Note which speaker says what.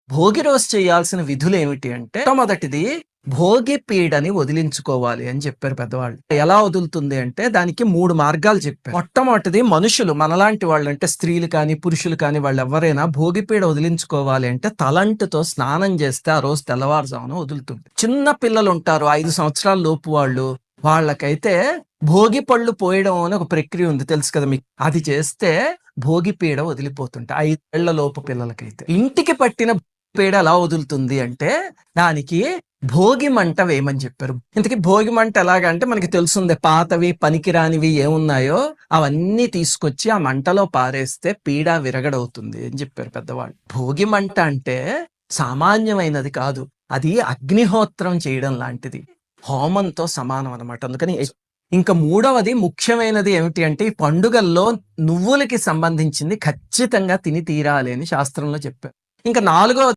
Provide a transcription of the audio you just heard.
Speaker 1: భోగి రోజు చేయాల్సిన విధులు ఏమిటి అంటే, మొట్టమొదటిది భోగి పీడని వదిలించుకోవాలి అని చెప్పారు పెద్దవాళ్ళు. ఎలా వదులుతుంది అంటే దానికి 3 మార్గాలు చెప్పారు. మొట్టమొదటిది మనుషులు మనలాంటి వాళ్ళు అంటే స్త్రీలు కానీ, పురుషులు కానీ వాళ్ళెవ్వరైనా భోగి పీడ వదిలించుకోవాలి అంటే తలంటుతో స్నానం చేస్తే ఆ రోజు తెల్లవారుజామున వదులుతుంది. చిన్న పిల్లలు ఉంటారు 5 సంవత్సరాల లోపు వాళ్ళకైతే భోగి పళ్ళు పోయడం అని ఒక ప్రక్రియ ఉంది తెలుసు కదా మీకు. అది చేస్తే భోగి పీడ వదిలిపోతుంటే 5 ఏళ్ల లోపు పిల్లలకైతే. ఇంటికి పట్టిన పీడ ఎలా వదులుతుంది అంటే దానికి భోగి మంట వేయమని చెప్పారు. ఇంతకీ భోగి మంట ఎలాగంటే మనకి తెలుసుంది, పాతవి పనికిరానివి ఏమున్నాయో అవన్నీ తీసుకొచ్చి ఆ మంటలో పారేస్తే పీడ విరగడవుతుంది అని చెప్పారు పెద్దవాళ్ళు. భోగి మంట అంటే సామాన్యమైనది కాదు, అది అగ్నిహోత్రం చేయడం లాంటిది, హోమంతో సమానం అన్నమాట. అందుకని ఇంకా మూడవది ముఖ్యమైనది ఏమిటి అంటే ఈ పండుగల్లో నువ్వులకి సంబంధించింది ఖచ్చితంగా తిని తీరాలి అని శాస్త్రంలో చెప్పారు. ఇంకా నాలుగవ